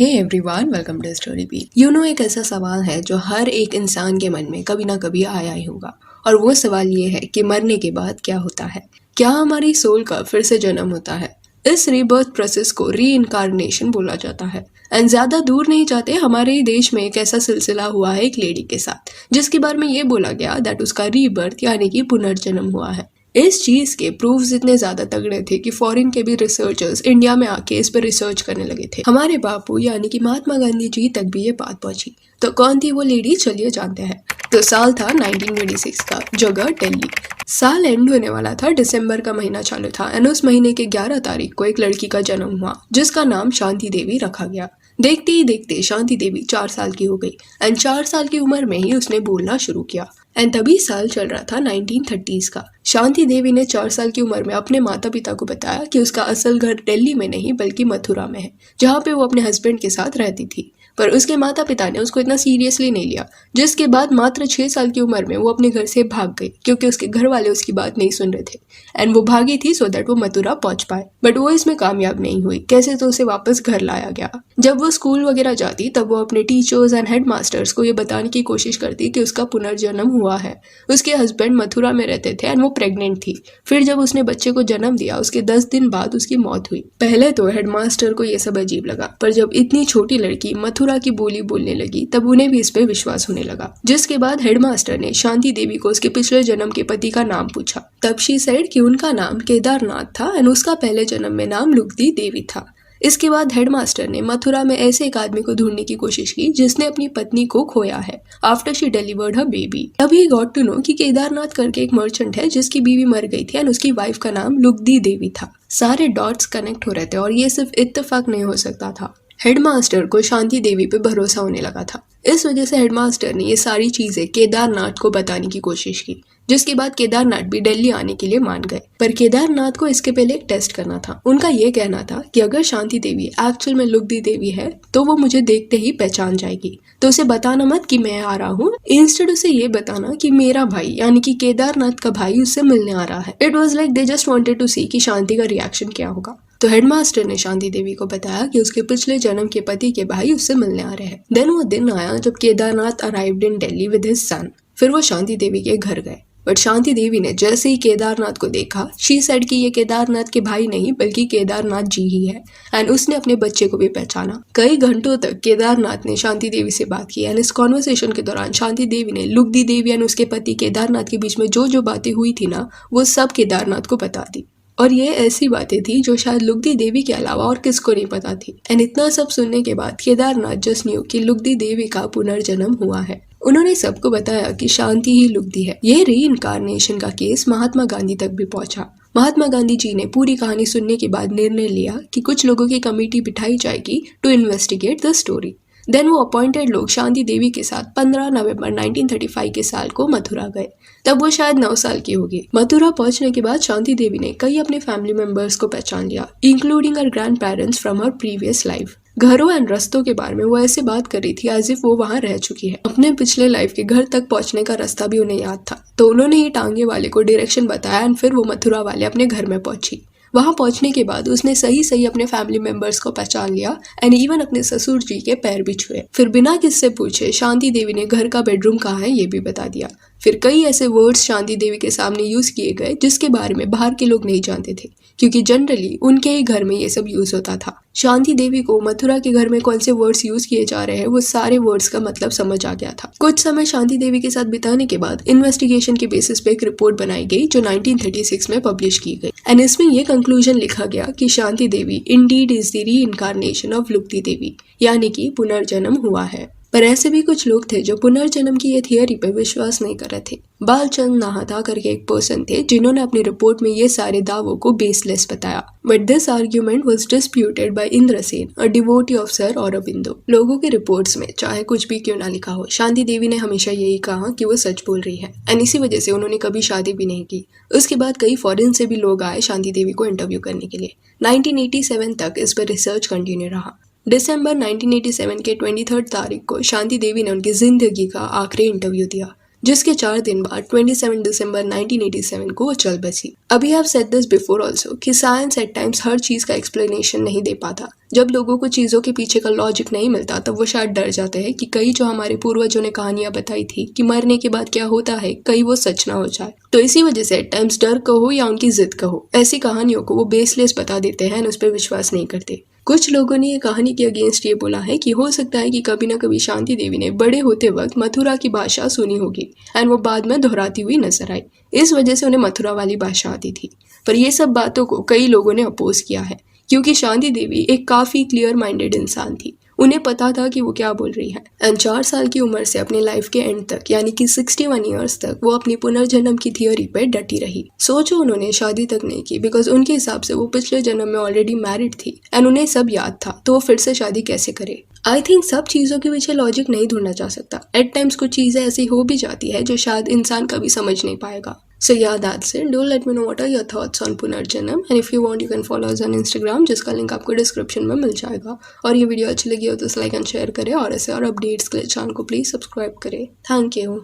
Hey everyone, welcome to story beat. एक ऐसा सवाल है जो हर एक इंसान के मन में कभी ना कभी आया ही होगा, और वो सवाल ये है कि मरने के बाद क्या होता है। क्या हमारी सोल का फिर से जन्म होता है? इस रीबर्थ प्रोसेस को री इनकारनेशन बोला जाता है। एंड ज्यादा दूर नहीं जाते, हमारे ही देश में एक ऐसा सिलसिला हुआ है एक लेडी के साथ, जिसके बारे में ये बोला गया दैट उसका रीबर्थ यानी कि पुनर्जन्म हुआ है। इस चीज के प्रूफ्स इतने ज्यादा तगड़े थे कि फॉरेन के भी रिसर्चर्स इंडिया में आके इस पर रिसर्च करने लगे थे। हमारे बापू यानी कि महात्मा गांधी जी तक भी ये बात पहुंची। तो कौन थी वो लेडी, चलिए जानते हैं। तो साल था 1926 का, जगह दिल्ली। साल एंड होने वाला था, दिसंबर का महीना चालू था एंड उस महीने के 11 तारीख को एक लड़की का जन्म हुआ जिसका नाम शांति देवी रखा गया। देखते ही देखते शांति देवी 4 साल की हो गई एंड 4 साल की उम्र में ही उसने बोलना शुरू किया। एंड तभी साल चल रहा था 1930s का। शांति देवी ने 4 साल की उम्र में अपने माता पिता को बताया कि उसका असल घर दिल्ली में नहीं बल्कि मथुरा में है, जहाँ पे वो अपने हस्बैंड के साथ रहती थी। पर उसके माता पिता ने उसको इतना सीरियसली नहीं लिया, जिसके बाद मात्र 6 साल की उम्र में वो अपने घर से भाग गई क्योंकि उसके घर वाले उसकी बात नहीं सुन रहे थे। एंड वो भागी थी सो दैट वो मथुरा पहुंच पाए, बट वो इसमें कामयाब नहीं हुई। कैसे, तो उसे वापस घर लाया गया। जब वो स्कूल वगैरह जाती तब वो अपने टीचर्स एंड हेड मास्टर्स को ये बताने की कोशिश करती कि उसका पुनर्जन्म हुआ है। उसके हस्बैंड मथुरा में रहते थे एंड वो प्रेग्नेंट थी। फिर जब उसने बच्चे को जन्म दिया उसके 10 दिन बाद उसकी मौत हुई। पहले तो हेडमास्टर को ये सब अजीब लगा, पर जब इतनी छोटी लड़की मथुरा की बोली बोलने लगी तब उन्हें भी इस पे विश्वास होने लगा। जिसके बाद हेडमास्टर ने शांति देवी को उसके पिछले जन्म के पति का नाम पूछा। तब शी सेड कि उनका नाम केदारनाथ था एंड उसका पहले जन्म में नाम लुगदी देवी था। इसके बाद हेडमास्टर ने मथुरा में ऐसे एक आदमी को ढूंढने की कोशिश की जिसने अपनी पत्नी को खोया है after she delivered her baby. तभी गॉट टू नो कि केदारनाथ करके एक मर्चेंट है जिसकी बीवी मर गई थी एंड उसकी वाइफ का नाम लुगदी देवी था। सारे डॉट्स कनेक्ट हो रहे थे और ये सिर्फ इत्तेफाक नहीं हो सकता था। हेडमास्टर को शांति देवी पे भरोसा होने लगा था। इस वजह से हेडमास्टर ने ये सारी चीजें केदारनाथ को बताने की कोशिश की, जिसके बाद केदारनाथ भी दिल्ली आने के लिए मान गए। पर केदारनाथ को इसके पहले एक टेस्ट करना था। उनका ये कहना था कि अगर शांति देवी एक्चुअल में लुगदी देवी है तो वो मुझे देखते ही पहचान जाएगी, तो उसे बताना मत कि मैं आ रहा हूँ, इंस्टेड उसे ये बताना कि मेरा भाई यानी कि केदारनाथ का भाई उससे मिलने आ रहा है। It was like they just wanted to see कि शांति का रिएक्शन क्या होगा। तो हेडमास्टर ने शांति देवी को बताया कि उसके पिछले जन्म के पति के भाई उससे मिलने आ रहे हैं। देन वो दिन आया जब Kedarnath arrived in Delhi with his son. फिर वो शांति देवी के घर गए, बट शांति देवी ने जैसे ही केदारनाथ को देखा शी सेड कि ये केदारनाथ के भाई नहीं बल्कि केदारनाथ जी ही है। एंड उसने अपने बच्चे को भी पहचाना। कई घंटों तक केदारनाथ ने शांति देवी से बात की एंड इस कॉन्वर्सेशन के दौरान शांति देवी ने लुगदी देवी एंड उसके पति केदारनाथ के बीच में जो जो बातें हुई थी ना, वो सब केदारनाथ को बता दी। और ये ऐसी बातें थी जो शायद लुगदी देवी के अलावा और किसको नहीं पता थी। एंड इतना सब सुनने के बाद केदारनाथ जस्ट न्यू कि लुगदी देवी का पुनर्जन्म हुआ है। उन्होंने सबको बताया कि शांति ही लुगदी है। ये री इनकारनेशन का केस महात्मा गांधी तक भी पहुंचा। महात्मा गांधी जी ने पूरी कहानी सुनने के बाद निर्णय लिया कि कुछ लोगों की कमेटी बिठाई जाएगी to investigate the story. Then वो अपॉइंटेड लोग शांति देवी के साथ 15 नवंबर 1935 के साल को मथुरा गए। तब वो शायद 9 साल की होगी। मथुरा पहुंचने के बाद शांति देवी ने कई अपने फैमिली मेंबर्स को पहचान लिया, including her grand parents from her previous life. घरों एंड रास्तों के बारे में वो ऐसे बात कर रही थी एज इफ वो वहां रह चुकी है। अपने पिछले लाइफ के घर तक पहुंचने का रास्ता भी उन्हें याद था, तो उन्होंने ही टांगे वाले को डायरेक्शन बताया एंड फिर वो मथुरा वाले अपने घर में पहुंची। वहां पहुंचने के बाद उसने सही सही अपने फैमिली मेंबर्स को पहचान लिया एंड इवन अपने ससुर जी के पैर भी छुए। फिर बिना किससे पूछे शांति देवी ने घर का बेडरूम कहाँ है ये भी बता दिया। फिर कई ऐसे वर्ड्स शांति देवी के सामने यूज किए गए जिसके बारे में बाहर के लोग नहीं जानते थे, क्योंकि जनरली उनके ही घर में ये सब यूज होता था। शांति देवी को मथुरा के घर में कौन से वर्ड्स यूज किए जा रहे हैं वो सारे वर्ड्स का मतलब समझ आ गया था। कुछ समय शांति देवी के साथ बिताने के बाद इन्वेस्टिगेशन के बेसिस पे एक रिपोर्ट बनाई गई जो 1936 में पब्लिश की गई एंड इसमें ये कंक्लूजन लिखा गया कि Shanti Devi Indeed is the री इनकारनेशन ऑफ लुगदी देवी, यानी कि पुनर्जन्म हुआ है। पर ऐसे भी कुछ लोग थे जो पुनर्जन्म की ये थियोरी पे विश्वास नहीं कर रहे थे। बालचंद नाहता करके एक पर्सन थे जिन्होंने अपनी रिपोर्ट में ये सारे दावों को बेसलेस बताया, but this argument was disputed by Indrasen, a devotee of sir Aurobindo. लोगों के रिपोर्ट्स में चाहे कुछ भी क्यों ना लिखा हो, शांति देवी ने हमेशा यही कहा कि वो सच बोल रही है एंड इसी वजह से उन्होंने कभी शादी भी नहीं की। उसके बाद कई फॉरेन से भी लोग आए शांति देवी को इंटरव्यू करने के लिए। 1987 तक इस पर रिसर्च कंटिन्यू रहा। दिसंबर 1987 के 23 तारीख को शांति देवी ने उनकी जिंदगी का आखिरी इंटरव्यू दिया। जिसके 4 दिन बाद 27 दिसंबर 1987 को वो चल बसी। अभी आप सेड दिस बिफोर ऑल्सो कि साइंस एट टाइम्स हर चीज का एक्सप्लेनेशन नहीं दे पाता। जब लोगों को चीजों के पीछे का लॉजिक नहीं मिलता तब वो शायद डर जाते हैं कि कई जो हमारे पूर्वजों ने कहानियां बताई थी कि मरने के बाद क्या होता है, कहीं वो सच ना हो जाए। तो इसी वजह से एट टाइम्स डर कहो या उनकी जिद कहो, ऐसी कहानियों को वो बेसलेस बता देते हैं और उस पर विश्वास नहीं करते। कुछ लोगों ने ये कहानी के अगेंस्ट ये बोला है कि हो सकता है कि कभी ना कभी शांति देवी ने बड़े होते वक्त मथुरा की भाषा सुनी होगी एंड वो बाद में दोहराती हुई नजर आई, इस वजह से उन्हें मथुरा वाली भाषा आती थी। पर ये सब बातों को कई लोगों ने अपोज किया है क्योंकि शांति देवी एक काफी क्लियर माइंडेड इंसान थी। उन्हें पता था कि वो क्या बोल रही है एंड 4 साल की उम्र से अपनी लाइफ के एंड तक यानी कि 61 ईयर्स तक वो अपनी पुनर्जन्म की थियोरी पे डटी रही। सोचो उन्होंने शादी तक नहीं की बिकॉज उनके हिसाब से वो पिछले जन्म में ऑलरेडी मैरिड थी एंड उन्हें सब याद था, तो वो फिर से शादी कैसे करे। आई थिंक सब चीज़ों के पीछे लॉजिक नहीं ढूंढना जा सकता। एट टाइम्स कुछ चीज़ें ऐसी हो भी जाती है जो शायद इंसान कभी समझ नहीं पाएगा। So yeah, that's it. Do let me know what are your thoughts on पुनर्जन्म and if you want you can follow us on Instagram जिसका लिंक आपको डिस्क्रिप्शन में मिल जाएगा। और ये वीडियो अच्छी लगी हो तो लाइक एंड शेयर करें और ऐसे और अपडेट्स के लिए चैनल को प्लीज़ सब्सक्राइब करें। Thank you.